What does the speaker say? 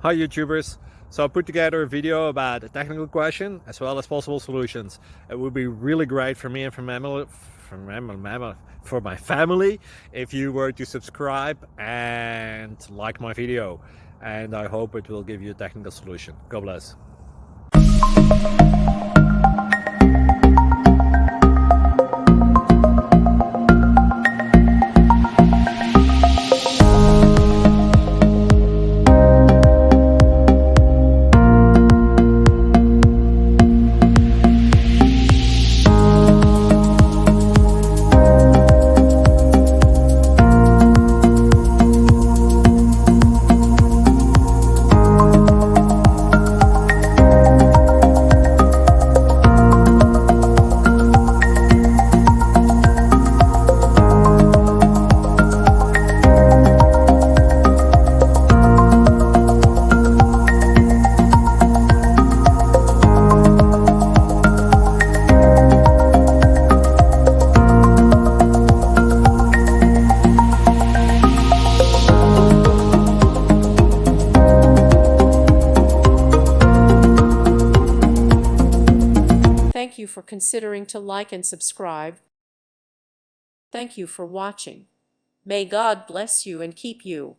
Hi YouTubers! So I put together a video about a technical question as well as possible solutions. It would be really great for me and for my family if you were to subscribe and like my video, and I hope it will give you a technical solution. God bless. Thank you for considering to like and subscribe. Thank you for watching. May God bless you and keep you.